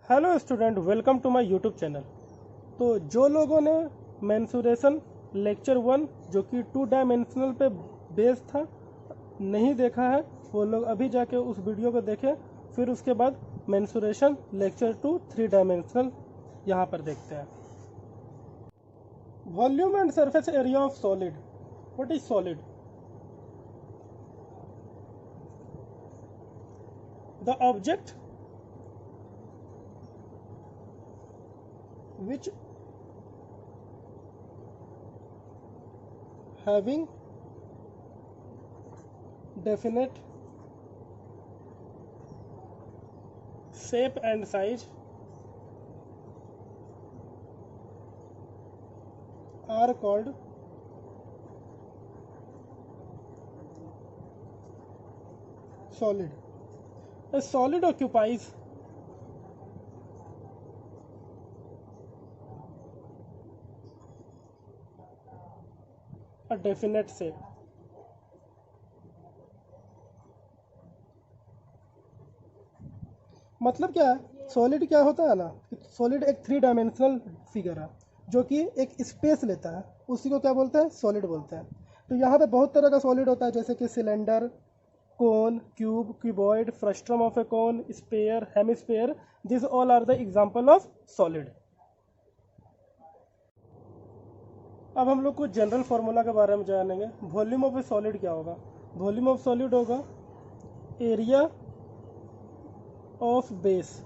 Hello student, welcome to my YouTube channel. तो जो लोगों ने मेंसुरेशन लेक्चर 1 जो कि 2 डायमेंशनल पे बेस था नहीं देखा है, वो लोग अभी जाके उस वीडियो को देखें। फिर उसके बाद मेंसुरेशन लेक्चर 2 3 डायमेंशनल यहाँ पर देखते हैं। Volume and surface area of solid. What is solid? The object which having definite shape and size are called solid. A solid occupies a definite shape. मतलब क्या है? सॉलिड क्या होता है ना, सॉलिड एक 3 डायमेंशनल फिगर है जो कि एक स्पेस लेता है, उसी को क्या बोलते हैं? सॉलिड बोलते हैं। तो यहाँ पे बहुत तरह का सॉलिड होता है, जैसे कि cylinder, cone, cube, cuboid, frustum of a cone, sphere, hemisphere. This all are the example of solid. अब हम लोग कुछ जनरल फार्मूला के बारे में जानेंगे। वॉल्यूम ऑफ ए सॉलिड क्या होगा? वॉल्यूम ऑफ सॉलिड होगा एरिया ऑफ बेस।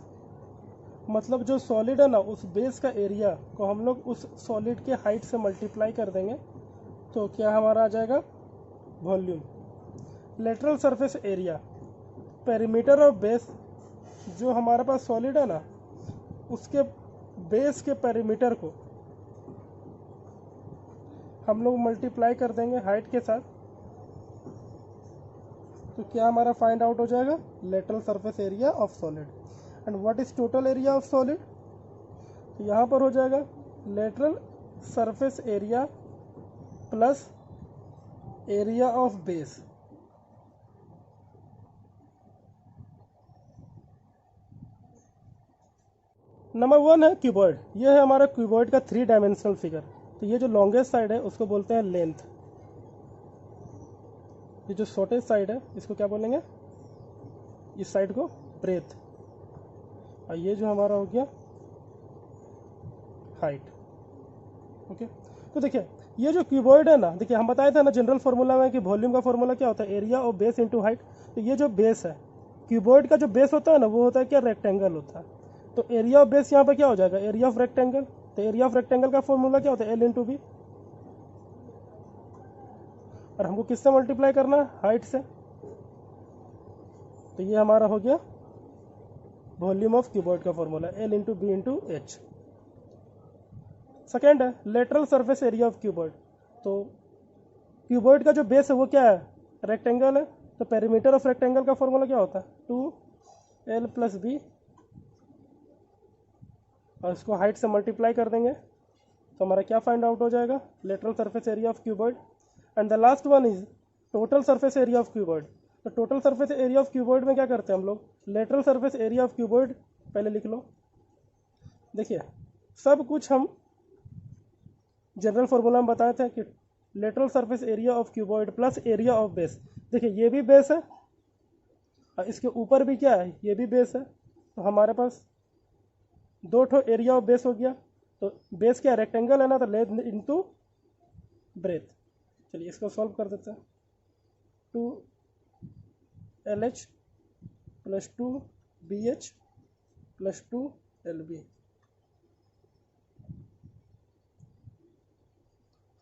मतलब जो सॉलिड है ना, उस बेस का एरिया को हम लोग उस सॉलिड के हाइट से मल्टीप्लाई कर देंगे तो क्या हमारा आ जाएगा? Volume. Lateral surface area, perimeter of base. जो हमारे पास सॉलिड है ना, उसके बेस के पेरीमीटर को हम लोग मल्टीप्लाई कर देंगे हाइट के साथ, तो क्या हमारा फाइंड आउट हो जाएगा? Lateral surface area of solid. And what is total area of solid? तो यहाँ पर हो जाएगा lateral surface area plus area of base. Number 1 है क्यूबॉइड। यह है हमारा क्यूबॉइड का 3 डायमेंशनल फिगर। तो ये जो लॉन्गेस्ट साइड है उसको बोलते हैं लेंथ, ये जो शॉर्टेस्ट साइड है इसको क्या बोलेंगे? इस साइड को ब्रेथ। और ये जो हमारा हो गया हाइट। ओके, तो देखिए ये जो क्यूबॉइड है ना, देखिए हम बताए थे ना जनरल फार्मूला में कि वॉल्यूम का फार्मूला क्या होता है? Area of base into height. तो ये जो बेस है, क्यूबॉइड का जो बेस होता है ना, वो होता है क्या? रेक्टेंगल होता है। तो एरिया ऑफ बेस यहाँ पर क्या हो जाएगा? Area of rectangle. तो एरिया ऑफ रेक्टेंगल का फॉर्मूला क्या होता है? L into B. और हमको किससे मल्टीप्लाई करना है? हाइट से। तो ये हमारा हो गया वॉल्यूम ऑफ क्यूबॉइड का formula, L into B into H. Second है lateral surface area of cuboid. तो क्यूबॉइड का जो बेस है वो क्या है? रेक्टेंगल है। तो पेरीमीटर ऑफ रेक्टेंगल का फॉर्मूला क्या होता है? 2l प्लस बी, और इसको हाइट से मल्टीप्लाई कर देंगे तो हमारा क्या फाइंड आउट हो जाएगा? Lateral surface area of cuboid. And the last one is total surface area of cuboid. तो total surface area of cuboid में क्या करते हैं हम लोग? Lateral surface area of cuboid पहले लिख लो। देखिए सब कुछ हम जनरल फार्मूला में बताए थे कि lateral surface area of cuboid plus area of base. देखिए ये भी बेस है और इसके ऊपर भी क्या है? ये भी बेस है। तो हमारे पास 2 ठो एरिया ऑफ बेस हो गया। तो बेस क्या? रेक्टेंगल है ना, तो लेंथ इंटू ब्रेथ। चलिए इसको सॉल्व कर देते हैं। 2LH plus 2BH plus 2LB।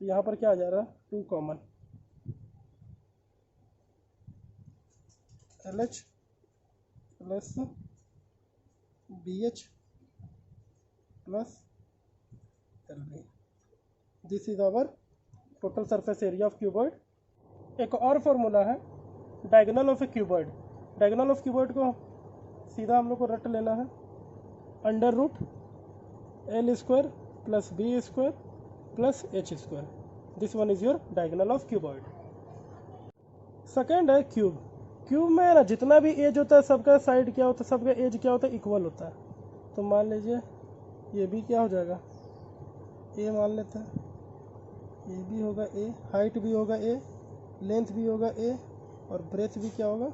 तो यहाँ पर क्या आ जा रहा है? 2 common, LH plus BH plus LB। This is our total surface area of cuboid. एक और फॉर्मूला है diagonal of a cuboid. Diagonal of cuboid को सीधा हम लोग को रट लेना है, under root L square plus B square plus H square. This one is your diagonal of cuboid. Second है क्यूब। क्यूब में ना जितना भी एज होता है सबका साइड क्या होता है? सबका एज क्या होता है? इक्वल होता है। तो मान लीजिए ये भी क्या हो जाएगा, ए मान लेते हैं, ये भी होगा ए, हाइट भी होगा ए, लेंथ भी होगा ए, और ब्रेथ भी क्या होगा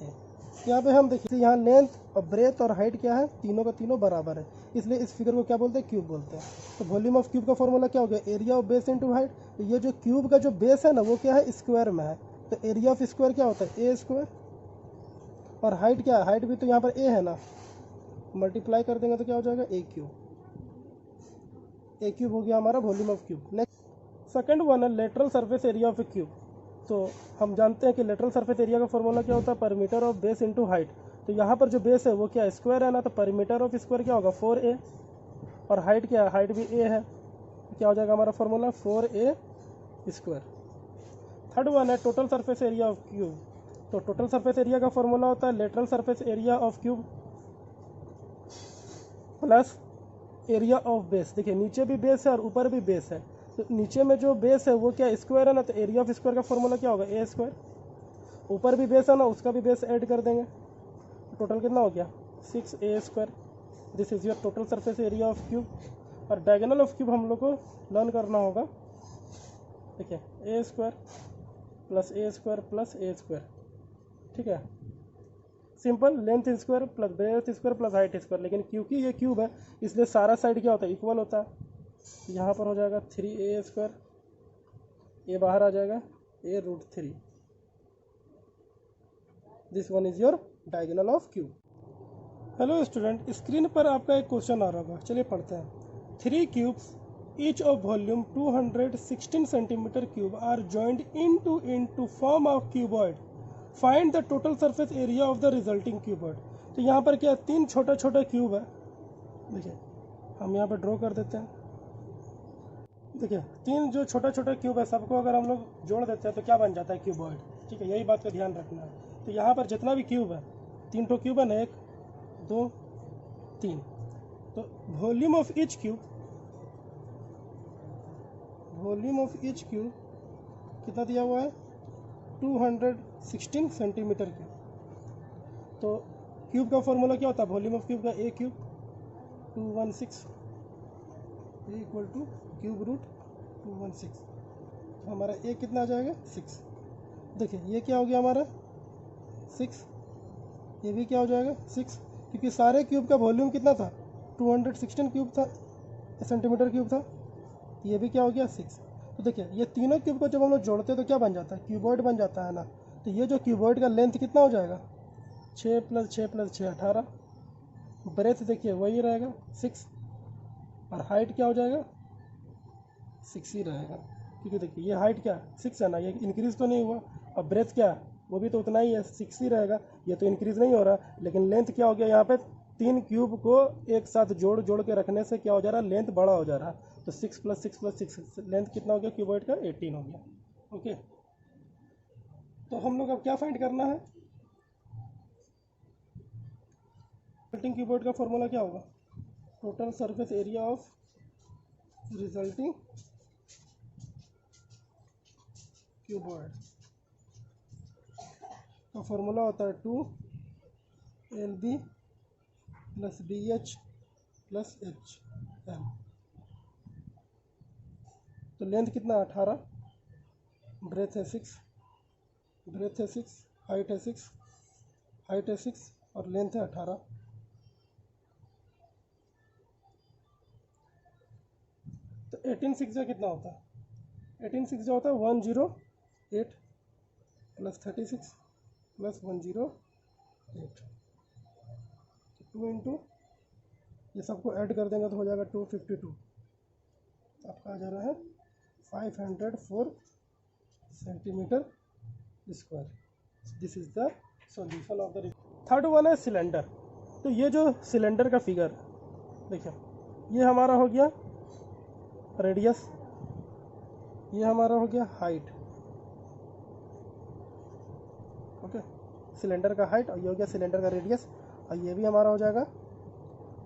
ए। यहाँ पे हम देखिए यहाँ लेंथ और ब्रेथ और हाइट क्या है, तीनों का तीनों बराबर है, इसलिए इस फिगर को क्या बोलते हैं, क्यूब बोलते हैं। तो वॉल्यूम ऑफ क्यूब का फॉर्मूला क्या हो गया, area of base into height. तो ये जो क्यूब का जो बेस है ना वो क्या है, स्क्वायर में है, तो एरिया ऑफ स्क्वायर क्या होता है, ए स्क्वायर। और हाइट क्या है, हाइट भी तो यहाँ पर ए है ना, मल्टीप्लाई कर देंगे तो क्या हो जाएगा, ए क्यूब। ए क्यूब हो गया हमारा volume of cube. Next second one है lateral surface area of a cube. तो हम जानते हैं कि लेटरल सरफेस एरिया का फॉर्मूला क्या होता है, perimeter of base into height. तो यहाँ पर जो बेस है वो क्या स्क्वायर है ना, तो परिमीटर ऑफ स्क्वायर क्या होगा 4a, और हाइट क्या है, हाइट भी a है, तो क्या हो जाएगा हमारा formula 4a square. Third one है total surface area of cube. तो टोटल सरफेस एरिया का फॉर्मूला होता है lateral surface area of cube plus area of base. देखिए नीचे भी बेस है और ऊपर भी बेस है, तो नीचे में जो बेस है वो क्या स्क्वायर है ना, तो एरिया ऑफ स्क्वायर का फॉर्मूला क्या होगा, ए स्क्वायर। ऊपर भी बेस है ना, उसका भी बेस ऐड कर देंगे, टोटल कितना हो गया 6a square. This is your total surface area of cube. और डायगोनल ऑफ क्यूब हम लोग को लर्न करना होगा, देखिए ए स्क्वायर प्लस ए स्क्वायर प्लस ए स्क्वायर, ठीक है, simple, length square plus breadth square plus height square. लेकिन क्योंकि ये क्यूब है इसलिए सारा साइड क्या होता है, इक्वल होता है। यहाँ पर हो जाएगा 3a स्क्वायर, ये बाहर आ जाएगा a√3। This one is your diagonal of cube. Hello student, screen पर आपका एक क्वेश्चन आ रहा होगा, चलिए पढ़ते हैं। 3 cubes each of volume 216 centimetre cube are joined into form of cuboid, find the total surface area of the resulting cuboid. तो यहाँ पर क्या 3 छोटा छोटा क्यूब है, देखिए हम यहाँ पर ड्रॉ कर देते हैं। देखिए 3 जो छोटा छोटा क्यूब है सबको अगर हम लोग जोड़ देते हैं तो क्या बन जाता है, क्यूबॉइड, ठीक है, यही बात का ध्यान रखना है। तो यहाँ पर जितना भी क्यूब है, 3 तो क्यूब है ना, 1 2 3, तो वॉल्यूम ऑफ ईच क्यूब कितना दिया हुआ है, 216 सेंटीमीटर क्यूब। तो क्यूब का फॉर्मूला क्या होता है, वॉल्यूम ऑफ क्यूब का a cube 216 equal to cube root 216। तो हमारा ए कितना आ जाएगा 6। देखिए ये क्या हो गया हमारा 6, ये भी क्या हो जाएगा 6, क्योंकि सारे क्यूब का वॉल्यूम कितना था 216 क्यूब था, सेंटीमीटर क्यूब था, ये भी क्या हो गया 6। तो देखिए ये तीनों क्यूब को जब हम लोग जोड़ते हैं तो क्या बन जाता है, क्यूबॉइड बन जाता है ना। तो ये जो क्यूबॉइड का लेंथ कितना हो जाएगा 6 + 6 + 6 18, ब्रेथ देखिए वही रहेगा 6, और हाइट क्या हो जाएगा 6 ही रहेगा, क्योंकि देखिए ये हाइट क्या 6 है ना, ये इंक्रीज़ तो नहीं हुआ, और ब्रेथ क्या वो भी तो उतना ही है 6 ही रहेगा, ये तो इंक्रीज़ नहीं हो रहा। लेकिन लेंथ क्या हो गया, यहाँ पे 3 क्यूब को एक साथ जोड़ के रखने से क्या हो जा रहा है, लेंथ बड़ा हो जा रहा है। तो 6 + 6 + 6 लेंथ कितना हो गया क्यूबॉइड का 18 हो गया। ओके, तो हम लोग अब क्या फाइंड करना है, रिजल्टिंग क्यूबॉइड का फॉर्मूला क्या होगा, total surface area of resulting cuboid का फॉर्मूला होता है 2LB + BH + HL। तो लेंथ कितना 18, ब्रेथ है 6, हाइट है 6 और लेंथ है 18। तो 18 6 कितना होता है, 18 6 होता है 108 + 36 + 108, 2 इंटू ये सबको ऐड कर देंगे तो हो जाएगा 252। आपका आ जा रहा है 504 centimetre square. This is the solution of the. Third one है सिलेंडर। तो ये जो सिलेंडर का फिगर देखिए, ये हमारा हो गया रेडियस, ये हमारा हो गया हाइट, ओके, सिलेंडर का हाइट, और ये हो गया सिलेंडर का रेडियस, और ये भी हमारा हो जाएगा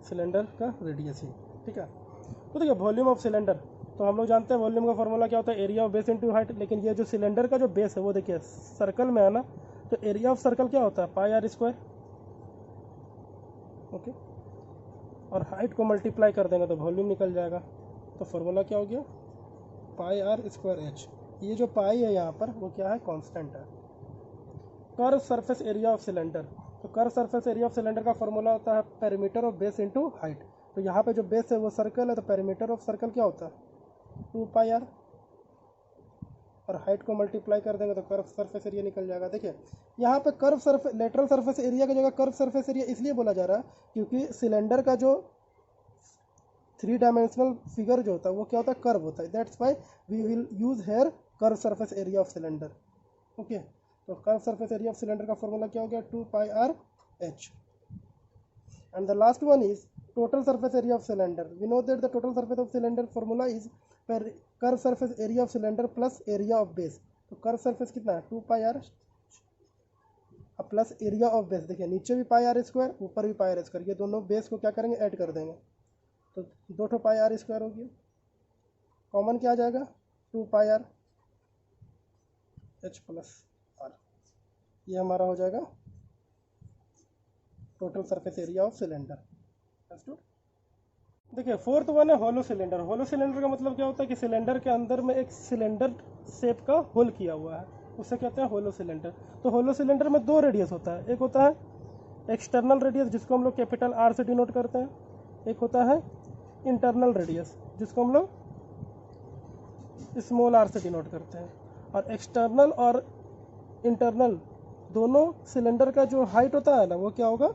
सिलेंडर का रेडियस ही, ठीक है। तो देखिए वॉल्यूम ऑफ सिलेंडर, तो हम लोग जानते हैं वॉल्यूम का फॉर्मूला क्या होता है, area of base into height. लेकिन ये जो सिलेंडर का जो बेस है वो देखिए सर्कल में है ना, तो एरिया ऑफ सर्कल क्या होता है πr², ओके, और हाइट को मल्टीप्लाई कर देंगे तो वॉल्यूम निकल जाएगा। तो फॉर्मूला क्या हो गया, पाई आर स्क्वायर एच। ये जो पाई है यहाँ पर वो क्या है, कांस्टेंट है। Curve surface area of cylinder, तो curve surface area of cylinder का फॉर्मूला होता है perimeter of base into height. तो यहाँ पे जो बेस है वो सर्कल है, तो पेरीमीटर ऑफ सर्कल क्या होता है 2 पाई आर, और हाइट को मल्टीप्लाई कर देंगे तो कर्व सरफेस एरिया निकल जाएगा। देखिए यहाँ पे curve surface, lateral surface area की जगह कर्व सरफेस एरिया इसलिए बोला जा रहा है क्योंकि सिलेंडर का जो 3 डायमेंशनल फिगर जो होता है वो क्या होता है, कर्व होता है। That's why we will use here curve surface area of cylinder. Okay, तो curve surface area of cylinder का फॉर्मूला क्या हो गया, 2 pi r h. And the last one is total surface area of cylinder. We know that the total surface of cylinder formula is curve surface area of cylinder plus area of base. तो curve surface कितना है, 2 pi r plus area of base. देखिए नीचे भी पाई r square, ऊपर भी पाई r square, ये दोनों बेस को क्या करेंगे, ऐड कर देंगे, तो 2 पाई आर स्क्वायर हो गया। कॉमन क्या आ जाएगा, 2 pi r H plus are. ये हमारा हो जाएगा total surface area of cylinder. देखिए फोर्थ वन है होलो सिलेंडर। होलो सिलेंडर का मतलब क्या होता है कि सिलेंडर के अंदर में एक सिलेंडर शेप का होल किया हुआ है, उसे कहते हैं होलो सिलेंडर। तो होलो सिलेंडर में 2 रेडियस होता है, एक होता है एक्सटर्नल रेडियस जिसको हम लोग कैपिटल आर से डिनोट करते हैं, एक होता है इंटरनल रेडियस जिसको हम लोग स्मॉल आर से डिनोट करते हैं। और एक्सटर्नल और इंटरनल दोनों सिलेंडर का जो हाइट होता है ना वो क्या होगा,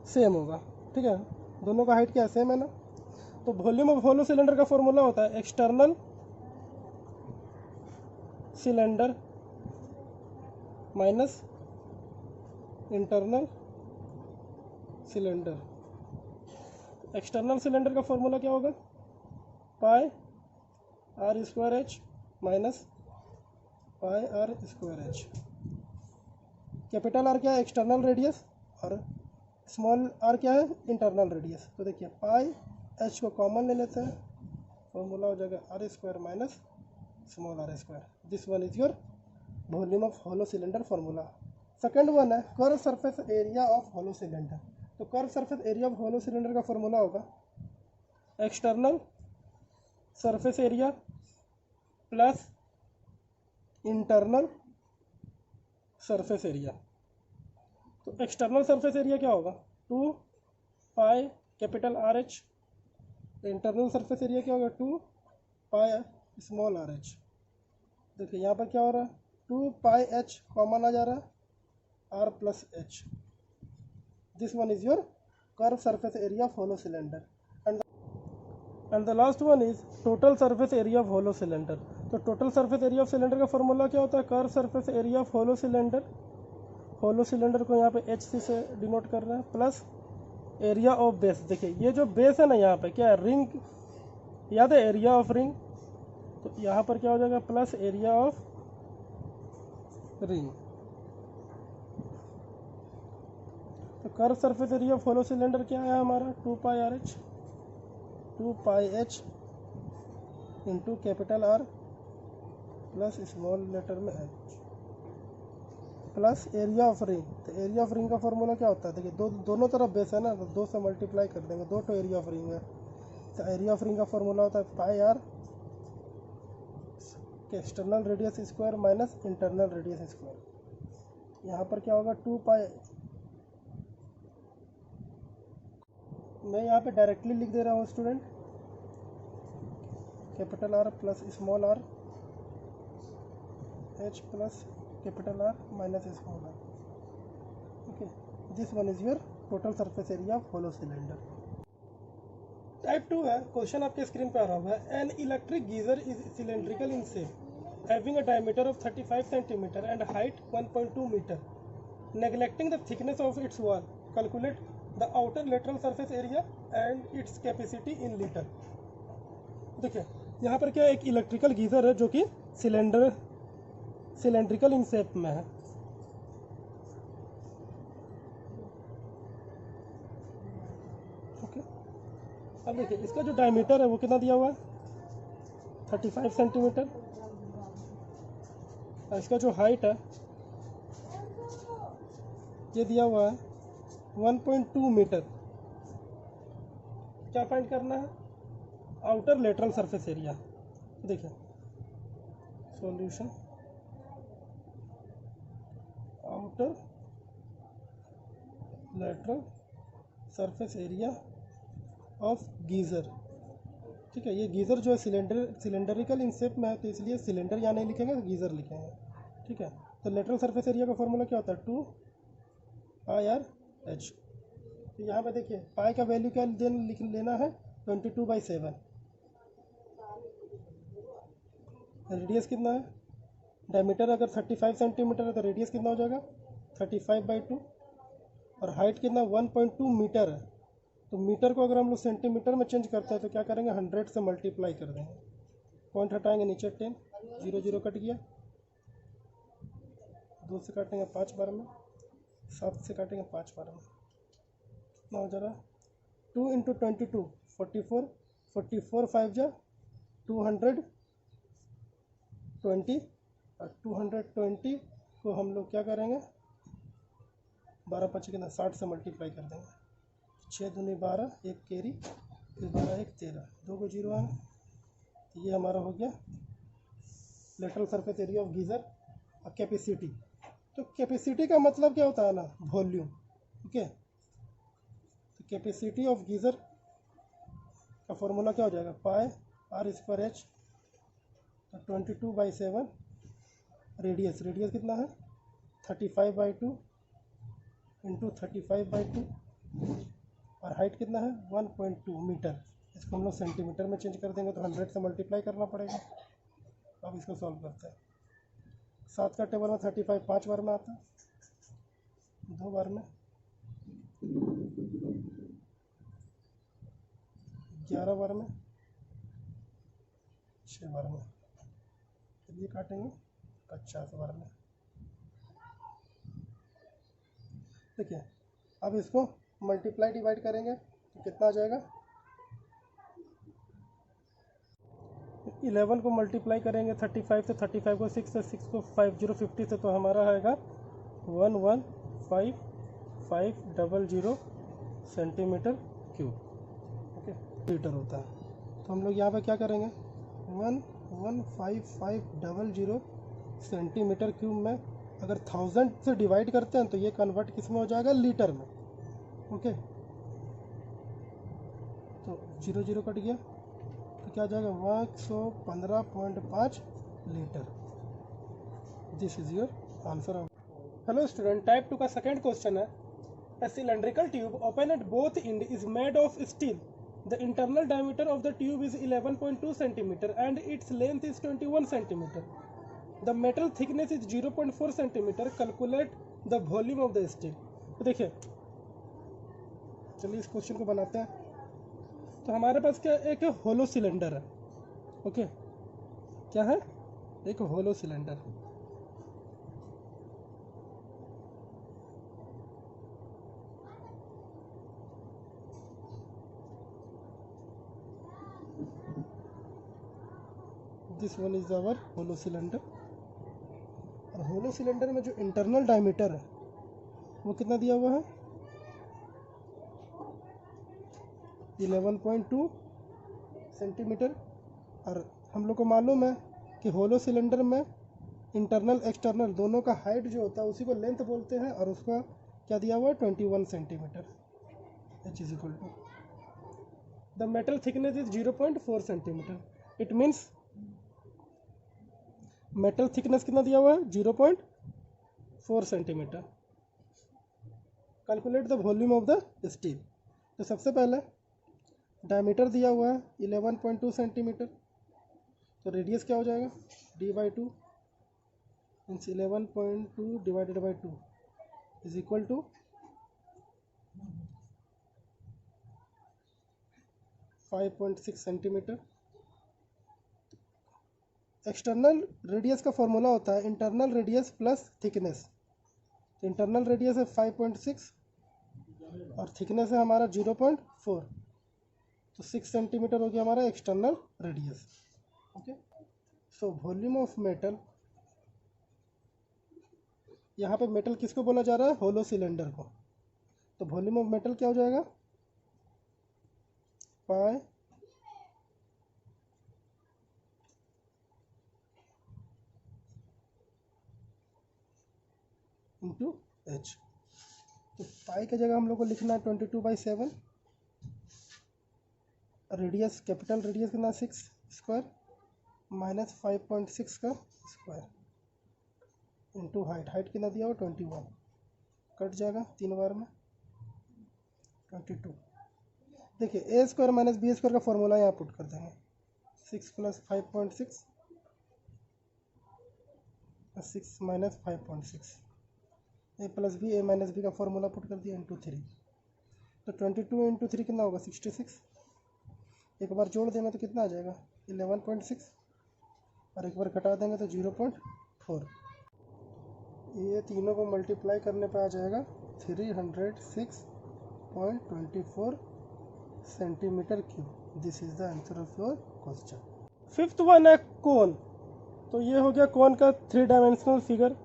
सेम होगा। ठीक है, दोनों का हाइट क्या है, सेम है ना। तो वॉल्यूम ऑफ होलो सिलेंडर का फॉर्मूला होता है external cylinder minus internal cylinder. External cylinder का फॉर्मूला क्या होगा, pi r square h minus pi r square h. Capital r क्या है, एक्सटर्नल रेडियस, और स्मॉल आर क्या है, इंटरनल रेडियस। तो देखिए पाई एच को कॉमन ले लेते हैं, फॉर्मूला हो जाएगा r square minus small r square. This one is your volume of hollow cylinder formula. Second one है curve surface area of hollow cylinder. तो curve surface area of hollow cylinder का formula होगा external surface area plus internal surface area. तो external surface area क्या होगा, 2 pi capital r h. Internal surface area क्या होगा, 2 pi small r H. देखिए यहाँ पर क्या हो रहा है, 2 पाई एच कॉमन आ जा रहा है, r plus h. This one is your curve surface area of hollow cylinder. And the last one is total surface area of hollow cylinder. तो total surface area of cylinder का formula क्या होता है, curve surface area of hollow cylinder. Hollow cylinder को यहाँ पे H C से denote कर रहे हैं, प्लस एरिया ऑफ बेस। देखिए ये जो बेस है ना यहाँ पे क्या है, रिंग, याद है एरिया ऑफ रिंग, तो यहाँ पर क्या हो जाएगा, प्लस एरिया ऑफ रिंग। तो curve surface area of hollow cylinder क्या है हमारा, 2 pi r h, 2 pi h into capital are plus small letter में h plus area of ring. तो एरिया ऑफ रिंग का फॉर्मूला क्या होता है, देखिए दोनों तरफ बेस है ना, तो 2 से मल्टीप्लाई कर देंगे, 2 एरिया ऑफ रिंग है। तो एरिया ऑफ रिंग का फॉर्मूला होता है pi r external radius square minus internal radius square. यहाँ पर क्या होगा, 2 पाई, मैं यहाँ पे डायरेक्टली लिख दे रहा हूँ student, capital are plus small r H plus capital R minus small r. Okay, this one is your total surface area of hollow cylinder. Type 2 है, क्वेश्चन आपके स्क्रीन पे आ रहा है। An electric geyser is cylindrical in shape having a diameter of 35 centimetre and height 1.2 metre. Neglecting the thickness of its wall, calculate the outer lateral surface area and its capacity in litre. देखिए यहाँ पर क्या एक electrical geyser है जो कि cylindrical in shape में है। ओके, अब देखिए इसका जो डायमीटर है वो कितना दिया हुआ है, 35 सेंटीमीटर, और इसका जो हाइट है ये दिया हुआ है 1.2 मीटर। क्या फाइंड करना है? Outer lateral surface area. देखिए solution, outer lateral surface area of geyser. ठीक है, ये गीज़र जो है सिलेंडरिकल इन शेप में है, तो इसलिए सिलेंडर यहाँ नहीं लिखेंगे, गीज़र लिखेंगे। ठीक है, तो लेटरल सरफेस एरिया का फॉर्मूला क्या होता है? 2πr/h। तो यहाँ पे देखिए पाई का वैल्यू क्या लिख लेना है? 22/7। रेडियस कितना है? डायमीटर अगर 35 सेंटीमीटर है तो रेडियस कितना हो जाएगा? 35/2। और हाइट कितना? 1.2 मीटर है। तो मीटर को अगर हम लोग सेंटीमीटर में चेंज करते हैं तो क्या करेंगे? 100 से मल्टीप्लाई कर देंगे। पॉइंट हटाएंगे, नीचे 10, 0 0 कट गया। 2 से काटेंगे 5 बार में, 7 से काटेंगे 5 बार में। कितना हो जाएगा? 2 × 22 44, 44 5 जा 220, और 220 को हम लोग क्या करेंगे? 12 5 कितना? 60 से मल्टीप्लाई कर देंगे। 6 दूनी 12, 1 कैरी, फिर 12 1 13, 2 को 0 आना। तो ये हमारा हो गया lateral surface area of geyser. और कैपेसिटी, तो कैपेसिटी का मतलब क्या होता है ना? वॉल्यूम। ओके, तो कैपेसिटी ऑफ गीज़र का फॉर्मूला क्या हो जाएगा? πr²h। तो 22/7। रेडियस कितना है? 35/2 × 35/2। और हाइट कितना है? 1.2 मीटर। इसको हम लोग सेंटीमीटर में चेंज कर देंगे तो 100 से मल्टीप्लाई करना पड़ेगा। अब इसको सॉल्व करते हैं। 7 का टेबल में 35 5 बार में आता है, 2 बार में, 11 बार में, 6 बार में। फिर ये काटेंगे 50 बार में। देखिए अब इसको मल्टीप्लाई डिवाइड करेंगे तो कितना आ जाएगा? 11 को मल्टीप्लाई करेंगे 35 से, 35 को 6 से, 6 को 50 50 से, तो हमारा आएगा 115,500 सेंटीमीटर क्यूब। ओके, लीटर होता है। तो हम लोग यहाँ पे क्या करेंगे? 115,500 सेंटीमीटर क्यूब में अगर 1000 से डिवाइड करते हैं तो ये कन्वर्ट किस में हो जाएगा? लीटर में। ओके, तो 0 0 कट गया, तो क्या आ जाएगा? 115.5 litre. This is your answer. Hello student, type 2 का सेकेंड क्वेश्चन है। A cylindrical tube open at both ends is made of steel. The internal diameter of the tube is 11.2 cm and its length is 21 cm. The metal thickness is 0.4 cm. Calculate the volume of the steel. तो देखिए, चलिए इस question को बनाते हैं। तो हमारे पास क्या एक होलो सिलेंडर है। ओके, क्या है? एक hollow cylinder. This one is our hollow cylinder. और होलो सिलेंडर में जो इंटरनल डायमीटर है वो कितना दिया हुआ है? 11.2 सेंटीमीटर। और हम लोग को मालूम है कि होलो सिलेंडर में इंटरनल एक्सटर्नल दोनों का हाइट जो होता है उसी को लेंथ बोलते हैं, और उसका क्या दिया हुआ है? 21 centimetre. h is equal to the metal thickness is 0.4 centimetre. It means metal thickness कितना दिया हुआ है? 0.4 centimetre. Calculate the volume of the steel. तो सबसे पहले डायमीटर दिया हुआ है 11.2 सेंटीमीटर, तो रेडियस क्या हो जाएगा? d/2 means 11.2 divided by 2 is equal to 5.6 centimetre. External radius का फॉर्मूला होता है इंटरनल रेडियस प्लस थिकनेस। तो इंटरनल रेडियस है 5.6 और थिकनेस है हमारा 0.4, तो 6 सेंटीमीटर हो गया हमारा external radius. Okay, so volume of metal, यहाँ पे मेटल किसको बोला जा रहा है? होलो सिलेंडर को। तो वॉल्यूम ऑफ मेटल क्या हो जाएगा, पाई इंटू एच। तो पाई की जगह हम लोग को लिखना है 22/7, रेडियस कैपिटल रेडियस कितना 6 स्क्वायर माइनस 5.6 का स्क्वायर इंटू हाइट, हाइट कितना दिया हुआ 21, कट जाएगा 3 बार में 22। देखिए ए स्क्वायर माइनस बी स्क्वायर का फॉर्मूला यहाँ पुट कर देंगे, 6 + 5.6 6 - 5.6, ए प्लस बी ए माइनस बी का फॉर्मूला पुट कर दिया इंटू 3। तो 22 इंटू 3 कितना होगा 66, एक बार जोड़ देंगे तो कितना आ जाएगा 11.6, और एक बार घटा देंगे तो 0.4। ये तीनों को मल्टीप्लाई करने पे आ जाएगा 306.24 centimetre cube. This is the answer of your question. Fifth one है कोन। तो ये हो गया कोन का 3 डायमेंशनल फिगर।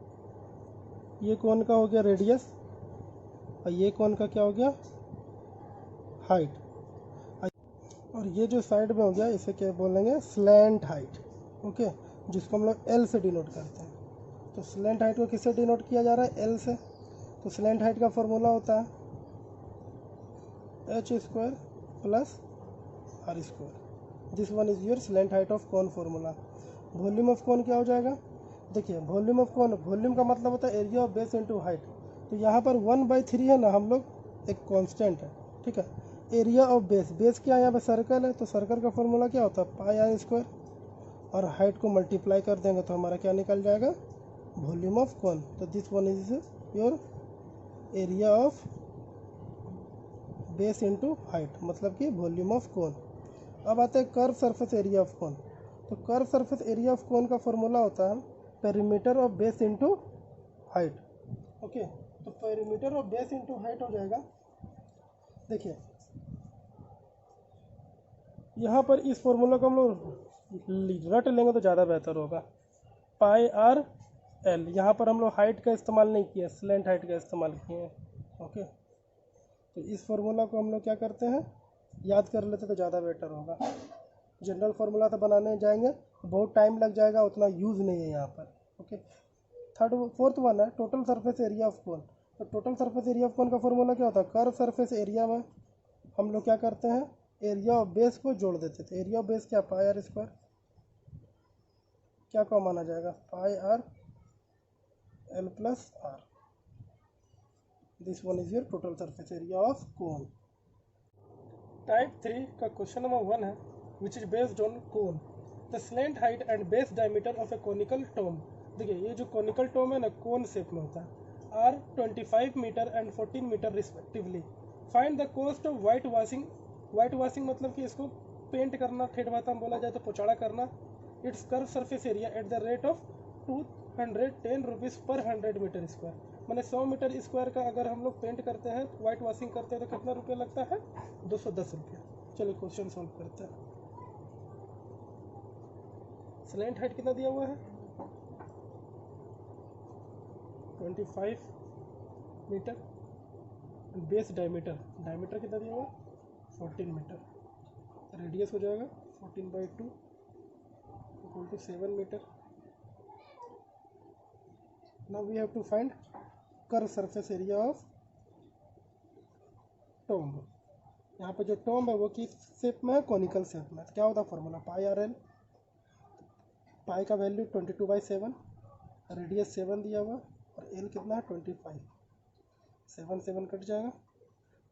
ये कोन का हो गया रेडियस, और ये कोन का क्या हो गया हाइट, और ये जो साइड में हो गया इसे क्या बोलेंगे स्लैंट हाइट। ओके, जिसको हम लोग एल से डिनोट करते हैं। तो स्लैंट हाइट को किससे डिनोट किया जा रहा है, एल से। तो स्लैंट हाइट का फॉर्मूला होता है h² + r²। This one is your slant height of cone formula. Volume of कोन क्या हो जाएगा, देखिए वॉल्यूम ऑफ कोन, वॉल्यूम का मतलब होता है area of base into height. तो यहाँ पर 1/3 है ना, हम लोग एक कांस्टेंट है, ठीक है। एरिया ऑफ बेस, बेस क्या है यहाँ पे सर्कल है, तो सर्कल का फॉर्मूला क्या होता है πr², और हाइट को मल्टीप्लाई कर देंगे तो हमारा क्या निकल जाएगा वॉल्यूम ऑफ कोन। तो this one is your area of base into height, मतलब कि वॉल्यूम ऑफ कोन। अब आते हैं curve surface area of cone. तो curve surface area of cone का फॉर्मूला होता है perimeter of base into height. Okay, तो perimeter of base into height हो जाएगा, देखिए यहाँ पर इस फॉर्मूला को हम लोग रट लेंगे तो ज़्यादा बेहतर होगा। πr l, यहाँ पर हम लोग हाइट का इस्तेमाल नहीं किया, स्लैंट हाइट का इस्तेमाल किए हैं। ओके, तो इस फॉर्मूला को हम लोग क्या करते हैं याद कर लेते तो ज़्यादा बेटर होगा। जनरल फार्मूला तो बनाने जाएंगे बहुत टाइम लग जाएगा, उतना यूज़ नहीं है यहाँ पर। ओके, फोर्थ वन है total surface area of cone. तो total surface area of cone का फॉर्मूला क्या होता है, कर्व सरफेस एरिया में हम लोग क्या करते हैं एरिया ऑफ बेस को जोड़ देते थे। एरिया ऑफ बेस क्या πr², क्या कॉमन आ जाएगा πr l + r। This one is your total surface area of cone. Type 3 का क्वेश्चन नंबर 1 है which is based on cone, the slant height and base diameter of a conical tomb. देखिए ये जो conical Tomé है ना cone shape में होता है, are 25 metre and 14 metre respectively. Find the cost of white washing. White washing मतलब कि इसको पेंट करना, ठेठ भाषा में बोला जाए तो पोचाड़ा करना। It's curve surface area at the rate of 210 rupees पर 100 मीटर स्क्वायर। मैंने 100 मीटर स्क्वायर का अगर हम लोग पेंट करते हैं वाइट वॉशिंग करते हैं तो कितना रुपया लगता है 210 रुपया। चलिए क्वेश्चन सॉल्व करते हैं। स्लैंट हाइट कितना दिया हुआ है 25 मीटर, बेस डायमीटर, डायमीटर कितना दिया हुआ 14 मीटर, रेडियस हो जाएगा 14/2 = 7 metre. Now we have to find curve surface area of tomb. यहाँ पे जो टोम है वो किस शेप में है, कोनिकल शेप में। क्या होता है फॉर्मूला πr l, पाई का वैल्यू 22/7, रेडियस 7 दिया हुआ और एल कितना है 25, 7 7 कट जाएगा,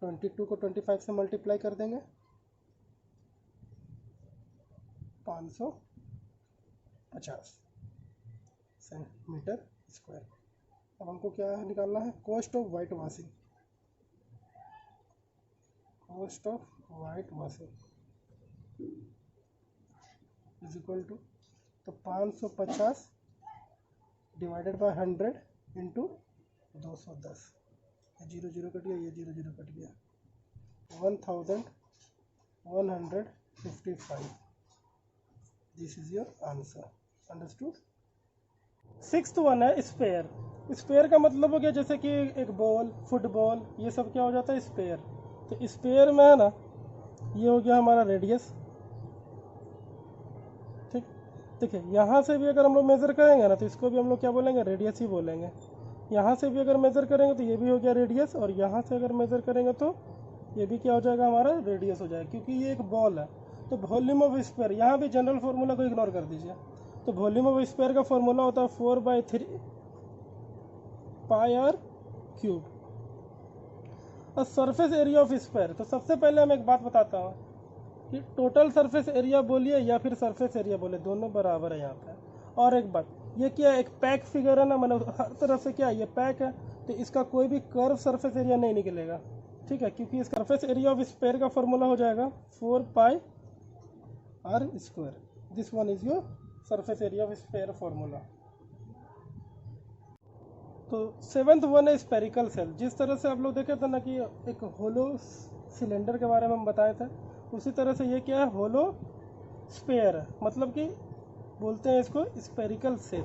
22 को 25 से मल्टीप्लाई कर देंगे 550 सेंटीमीटर स्क्वायर। अब हमको क्या निकालना है cost of white washing. Cost of white washing is equal to, तो 550 डिवाइडेड बाय 100 इंटू 210, 0 0 कट गया, ये 0 0 कट गया, 1155। This is your answer. Understood. Sixth one है स्पेयर। स्पेयर का मतलब हो गया जैसे कि एक बॉल, फुटबॉल, ये सब क्या हो जाता है स्पेयर। तो स्पेयर में है ना, ये हो गया हमारा रेडियस। ठीक, देखिए यहाँ से भी अगर हम लोग मेज़र करेंगे ना तो इसको भी हम लोग क्या बोलेंगे, रेडियस ही बोलेंगे। यहाँ से भी अगर मेज़र करेंगे तो ये भी हो गया रेडियस, और यहाँ से अगर मेज़र करेंगे तो ये भी क्या हो जाएगा, हमारा रेडियस हो जाएगा, क्योंकि ये एक बॉल है। तो वॉल्यूम ऑफ स्पेयर, यहाँ भी जनरल फार्मूला को इग्नोर कर दीजिए। तो वॉल्यूम ऑफ स्पेयर का फार्मूला होता है 4/3 पाई आर क्यूब। और सरफेस एरिया ऑफ स्पेयर, तो सबसे पहले हम एक बात बताता हूँ कि टोटल सरफेस एरिया बोलिए या फिर सरफेस एरिया बोले, दोनों बराबर है यहाँ पे। और एक बात, ये क्या है, एक पैक फिगर है ना, मतलब हर तरफ से क्या है, ये पैक है, तो इसका कोई भी कर्व सरफेस एरिया नहीं निकलेगा। ठीक है, क्योंकि इसका सरफेस एरिया ऑफ स्पेयर का फॉर्मूला हो जाएगा 4πr²। This one is your surface area of sphere formula. तो सेवन्थ वन है स्पेरिकल सेल। जिस तरह से आप लोग देखे थे ना कि एक होलो सिलेंडर के बारे में हम बताए थे, उसी तरह से ये क्या है, होलो स्पेयर है, मतलब कि बोलते हैं इसको स्पेरिकल सेल।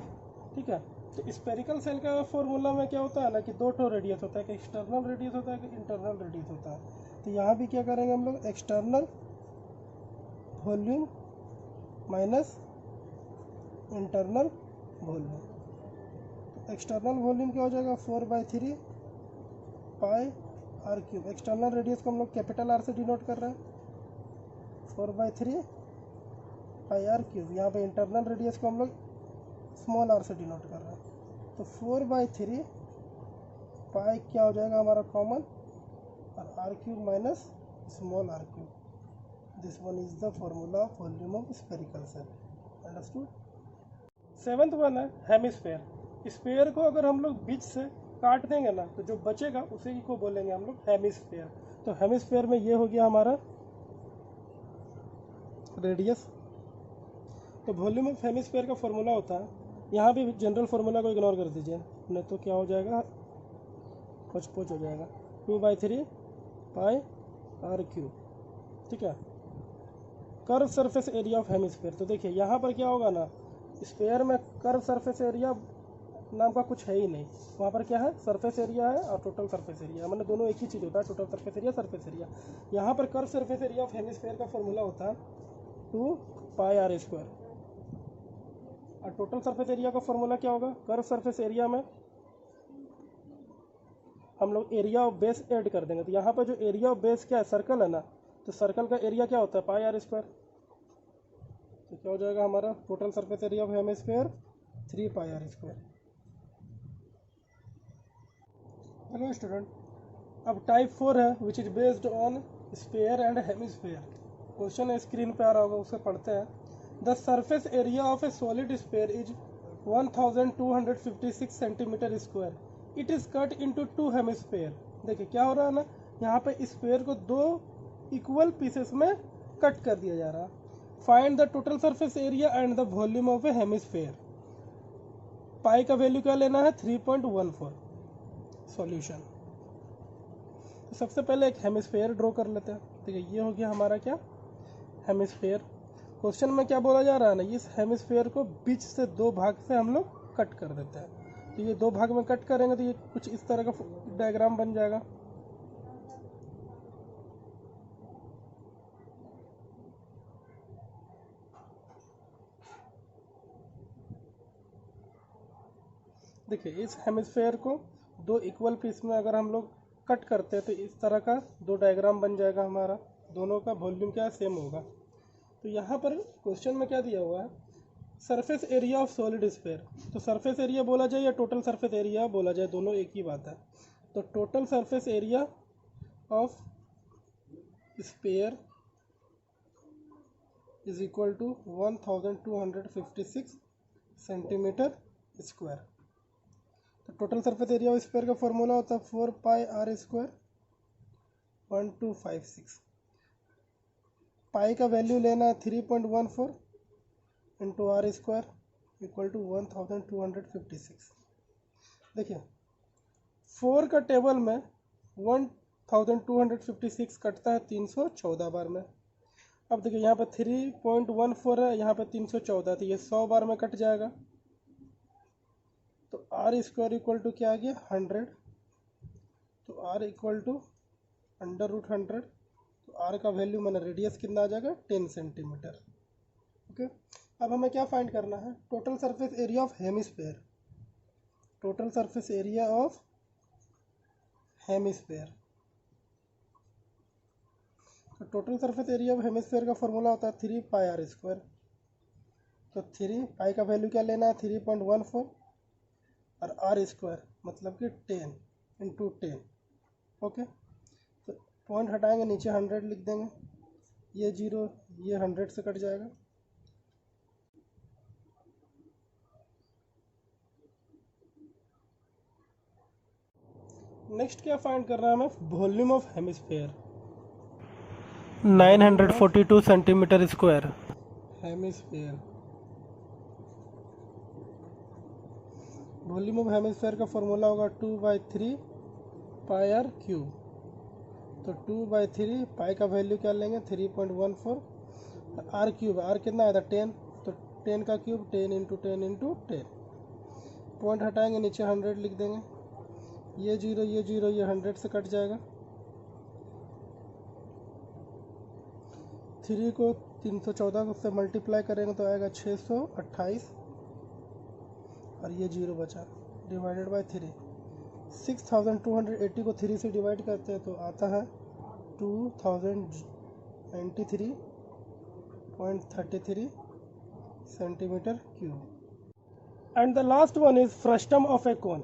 ठीक है, तो स्पेरिकल सेल का फॉर्मूला में क्या होता है ना कि दो ठो रेडियस होता है, कि एक्सटर्नल रेडियस होता है, कि इंटरनल रेडियस होता है। तो यहाँ भी क्या करेंगे हम लोग, external volume minus internal volume. External volume क्या हो जाएगा, 4/3 पाई आर क्यूब। एक्सटर्नल रेडियस को हम लोग कैपिटल आर से डिनोट कर रहे हैं, 4/3 पाई आर क्यूब। यहाँ पे इंटरनल रेडियस को हम लोग स्मॉल आर से डिनोट कर रहे हैं। तो 4/3 पाई क्या हो जाएगा हमारा कॉमन, और R cube minus small r cube. This one is the formula of volume of spherical shell. Understood. Seventh one है हेमिस्फेयर। स्फेयर को अगर हम लोग बीच से काट देंगे ना तो जो बचेगा उसी को बोलेंगे हम लोग हेमिस्फेयर। तो हेमिस्फेयर में ये हो गया हमारा रेडियस। तो वॉल्यूम ऑफ हेमिस्फेयर का फॉर्मूला होता है, यहाँ भी जनरल फार्मूला को इग्नोर कर दीजिए, नहीं तो क्या हो जाएगा, पोच पोच हो जाएगा, 2/3 पाई आर क्यूब। ठीक है, curve surface area of hemisphere. तो देखिए यहाँ पर क्या होगा ना, स्फेयर में कर्व सरफेस एरिया नाम का कुछ है ही नहीं, वहाँ पर क्या है, सरफेस एरिया है और टोटल सरफेस एरिया, मतलब दोनों एक ही चीज़ होता है, total surface area, surface area. यहाँ पर curve surface area of hemisphere का फॉर्मूला होता है 2πr²। और टोटल सरफेस एरिया का फॉर्मूला क्या होगा, कर्व सरफेस एरिया में हम लोग एरिया ऑफ बेस ऐड कर देंगे। तो यहाँ पर जो एरिया ऑफ बेस क्या है, सर्कल है ना, तो सर्कल का एरिया क्या होता है, πr²। तो क्या हो जाएगा हमारा total surface area of hemisphere 3πr²। Hello student, अब टाइप 4 है which is based on sphere and hemisphere. Question screen पे आ रहा होगा, उसे पढ़ते हैं। The surface area of A solid sphere is 1256 centimetre square. It is cut into 2 hemisphere. देखिए क्या हो रहा है ना, यहाँ पे स्फेयर को 2 इक्वल पीसेस में कट कर दिया जा रहा है। Find the total surface area and the volume of a hemisphere. Pi का वैल्यू क्या लेना है, 3.14। सॉल्यूशन, तो सबसे पहले एक हेमिस्फेयर ड्रॉ कर लेते हैं। ठीक है, ये हो गया हमारा क्या, हेमिस्फेयर। क्वेश्चन में क्या बोला जा रहा है ना, इस हेमिस्फेयर को बीच से 2 भाग से हम लोग कट कर देते हैं। तो ये 2 भाग में कट करेंगे तो ये कुछ इस तरह का डायग्राम बन जाएगा। देखिए इस हेमिस्फेयर को 2 इक्वल पीस में अगर हम लोग कट करते हैं तो इस तरह का 2 डायग्राम बन जाएगा हमारा, दोनों का वॉल्यूम क्या सेम होगा। तो यहाँ पर क्वेश्चन में क्या दिया हुआ है, surface area of solid sphere. तो सरफेस एरिया बोला जाए या टोटल सरफेस एरिया बोला जाए, दोनों एक ही बात है। तो total surface area of sphere is equal to 1256 centimetre square. तो total surface area of sphere का फॉर्मूला होता है 4πr²। 1256 पाई का वैल्यू लेना है 3.14 इंटू r² इक्वल टू 1256। देखिए 4 का टेबल में 1256 कटता है 314 बार में। अब देखिए यहाँ पे 3.14 है, यहाँ पे 314, तो ये 100 बार में कट जाएगा। तो आर स्क्वायर इक्वल टू क्या आ गया 100, तो आर इक्वल टू √100, तो आर का वैल्यू मैंने रेडियस कितना आ जाएगा 10 सेंटीमीटर। ओके, अब हमें क्या फाइंड करना है, total surface area of hemisphere, total surface area of hemisphere. तो total surface area of hemisphere का फॉर्मूला होता है 3πr²। तो 3 का वैल्यू क्या लेना है 3.14 और आर स्क्वायर मतलब कि 10 × 10। ओके, तो पॉइंट हटाएंगे, नीचे 100 लिख देंगे, ये 0 ये 100 से कट जाएगा। नेक्स्ट क्या फाइंड करना है हमें, volume of hemisphere 942 centimetre square. Hemisphere, volume of hemisphere का फॉर्मूला होगा 2/3πr³। तो 2/3 पाई का वैल्यू क्या लेंगे 3.14, r³ आर कितना आया था 10, तो 10 का क्यूब 10 × 10 × 10। पॉइंट हटाएंगे, नीचे 100 लिख देंगे, ये 0 ये 0 ये 100 से कट जाएगा। 3 को 314 से मल्टीप्लाई करेंगे तो आएगा 628 और ये 0 बचा, डिवाइडेड बाय 3। 6280 को 3 से डिवाइड करते हैं तो आता है 2093.33 centimetre cube. And the last one is frustum of a cone.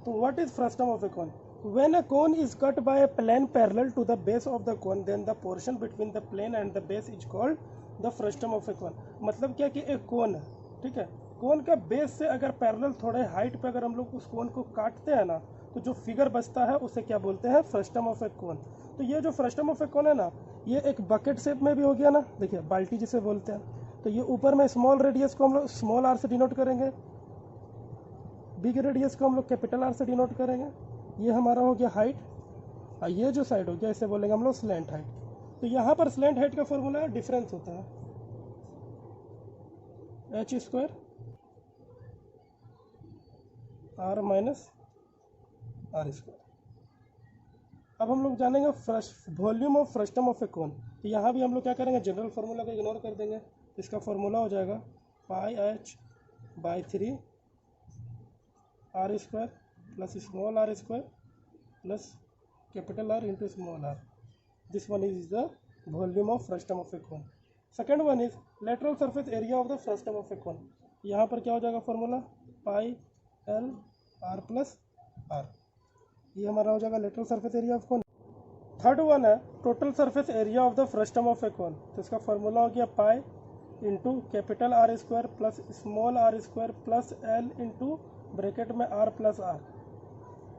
तो what is frustum of a cone? When a cone is cut by a plane parallel to the base of the cone, then the portion between the plane and the base is called the frustum of a cone। मतलब क्या कि एक कोन है, ठीक है, कोन का base से अगर पैरेलल थोड़े हाइट पे अगर हम लोग उस कोन को काटते हैं ना, तो जो फिगर बचता है उसे क्या बोलते हैं, फ्रस्टम ऑफ ए कोन। तो ये जो फ्रस्टम ऑफ ए कोन है ना, ये एक बकेट शेप में भी हो गया ना, देखिए बाल्टी जिसे बोलते हैं। तो ये ऊपर में स्मॉल रेडियस को हम लोग स्मॉल आर से डिनोट करेंगे, बिग रेडियस को हम लोग कैपिटल आर से डिनोट करेंगे। ये हमारा हो गया हाइट, और ये जो साइड हो गया इसे बोलेंगे हम लोग स्लैंट हाइट। तो यहाँ पर स्लैंट हाइट का फॉर्मूला डिफरेंस होता है h² r माइनस r²। अब हम लोग जानेंगे volume of frustum of a cone. तो यहाँ भी हम लोग क्या करेंगे, जनरल फार्मूला को इग्नोर कर देंगे। इसका फॉर्मूला हो जाएगा πh/3 r² plus small r² plus capital R into small r। This one is the volume of frustum of a cone. Second one is lateral surface area of the frustum of a cone. यहाँ पर क्या हो जाएगा formula πl/r plus r, ये हमारा हो जाएगा lateral surface area of cone. Third one है total surface area of the frustum of a cone. तो इसका फॉर्मूला हो गया pi into capital R² plus small r² plus l into bracket में r plus r।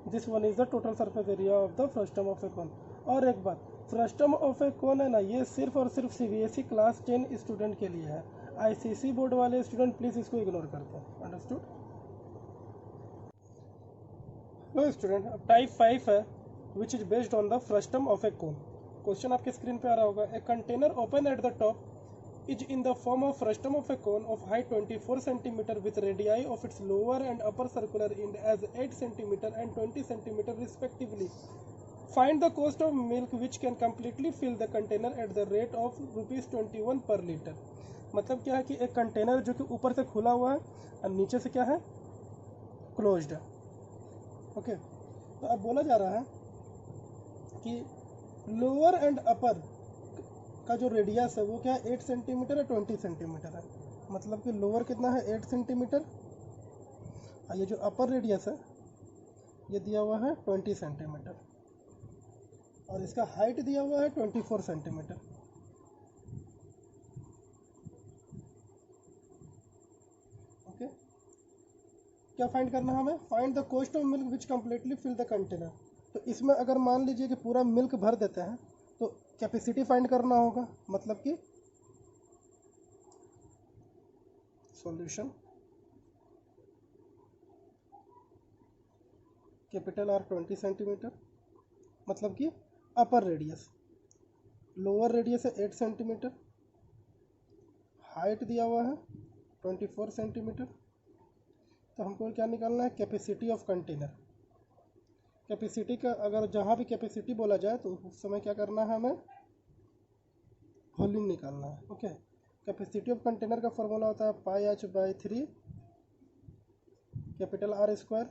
This one is the total surface area of the frustum of a cone. और एक बात, frustum of a कोन है ना, ये सिर्फ और सिर्फ CBSE क्लास 10 स्टूडेंट के लिए है। ICC बोर्ड वाले स्टूडेंट प्लीज इसको इग्नोर करते हैं, अंडरस्टूड। लो स्टूडेंट, अब टाइप 5 है which is based on the frustum of a cone. Question आपके स्क्रीन पे आ रहा होगा। A container open at the top is in the form of frustum of a cone of height 24 cm with radii of its lower and upper circular end as 8 cm and 20 cm respectively. Find the cost of milk which can completely fill the container at the rate of ₹21 per liter। मतलब क्या है कि एक container जो कि ऊपर से खुला हुआ है और नीचे से क्या है, क्लोज्ड है। ओके, तो अब बोला जा रहा है कि लोअर एंड अपर का जो रेडियस है वो क्या है 8 सेंटीमीटर है 20 सेंटीमीटर है। मतलब कि लोअर कितना है 8 सेंटीमीटर, और ये जो अपर रेडियस है ये दिया हुआ है 20 सेंटीमीटर, और इसका हाइट दिया हुआ है 24 सेंटीमीटर। ओके, क्या फाइंड करना है हमें, find the cost of milk which completely fill the container. तो इसमें अगर मान लीजिए कि पूरा मिल्क भर देते हैं तो कैपेसिटी फाइंड करना होगा। मतलब कि सॉल्यूशन कैपिटल R 20 सेंटीमीटर, मतलब कि अपर रेडियस, लोअर रेडियस है 8 सेंटीमीटर, हाइट दिया हुआ है 24 सेंटीमीटर, तो हमको क्या निकालना है, कैपेसिटी ऑफ कंटेनर। कैपेसिटी का अगर जहाँ भी कैपेसिटी बोला जाए तो उस समय क्या करना है, हमें वॉल्यूम निकालना है। ओके, कैपेसिटी ऑफ कंटेनर का फॉर्मूला होता है pi h by 3 capital r square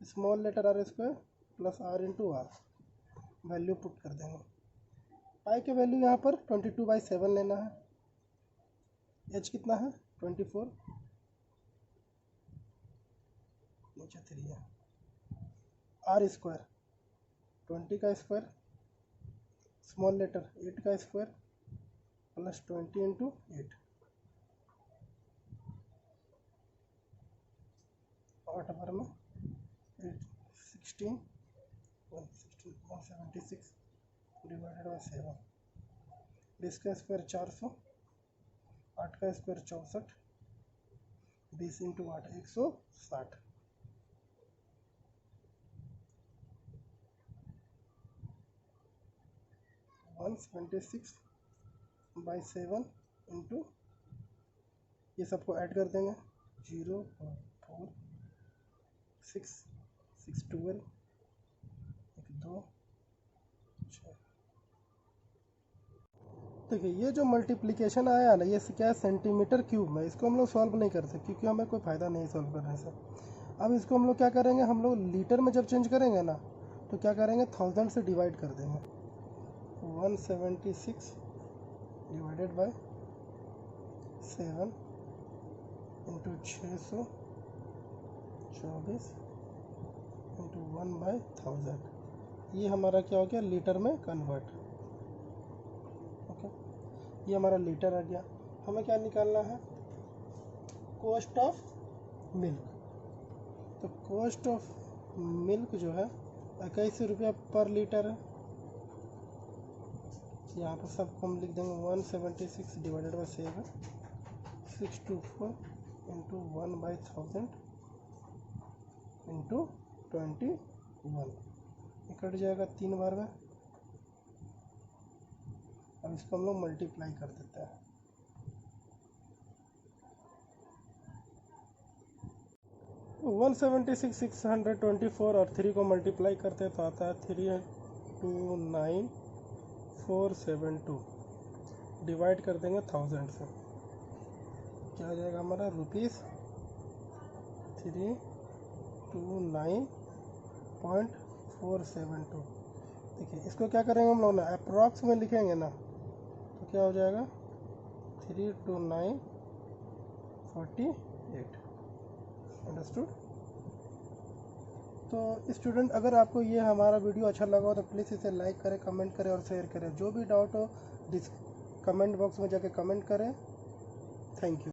small letter r square plus r into r. Value put कर देंगे। पाई के वैल्यू यहाँ पर 22/7 लेना है। एच कितना है 24, नीचे 3 है। आर स्क्वायर 20 का स्क्वायर स्मॉल लेटर 8 का स्क्वायर प्लस 20 इंटू 8, 8 बार में 16 176 डिवाइडेड बाई 7। इसका स्क्वायर 400, 8 का स्क्वायर 64, 20 इंटू 8 160। वन 76/7 इंटू ये सबको ऐड कर देंगे 0 4 6 6 12 2 6। देखिए ये जो मल्टीप्लिकेशन आया ना, ये क्या है, सेंटीमीटर क्यूब में। इसको हम लोग सॉल्व नहीं करते क्योंकि हमें कोई फ़ायदा नहीं सॉल्व करने से। अब इसको हम लोग क्या करेंगे, हम लोग लीटर में जब चेंज करेंगे ना तो क्या करेंगे, 1000 से डिवाइड कर देंगे। 176 डिवाइडेड बाय 7 इंटू 624 इंटू 1/1000। ये हमारा क्या हो गया, लीटर में कन्वर्ट। ओके, ये हमारा लीटर आ गया। हमें क्या निकालना है, कॉस्ट ऑफ मिल्क। तो कॉस्ट ऑफ मिल्क जो है 21 रुपया पर लीटर है। यहाँ पर सबको हम लिख देंगे 176 divided by 7 624 into 1/1000 into 21। Cut जाएगा 3 बार में। अब इसको हम लोग मल्टीप्लाई कर देते हैं। तो 176,624 और 3 को मल्टीप्लाई करते हैं तो आता है 329,472। डिवाइड कर देंगे 1000 से, क्या हो जाएगा हमारा, ₹329.472। देखिए इसको क्या करेंगे हम लोग ना, अप्रॉक्स में लिखेंगे ना तो क्या हो जाएगा 32948। अंडरस्टूड। तो स्टूडेंट, अगर आपको ये हमारा वीडियो अच्छा लगा हो तो प्लीज़ इसे लाइक करें, कमेंट करें और शेयर करें। जो भी डाउट हो कमेंट बॉक्स में जाके कमेंट करें। Thank you.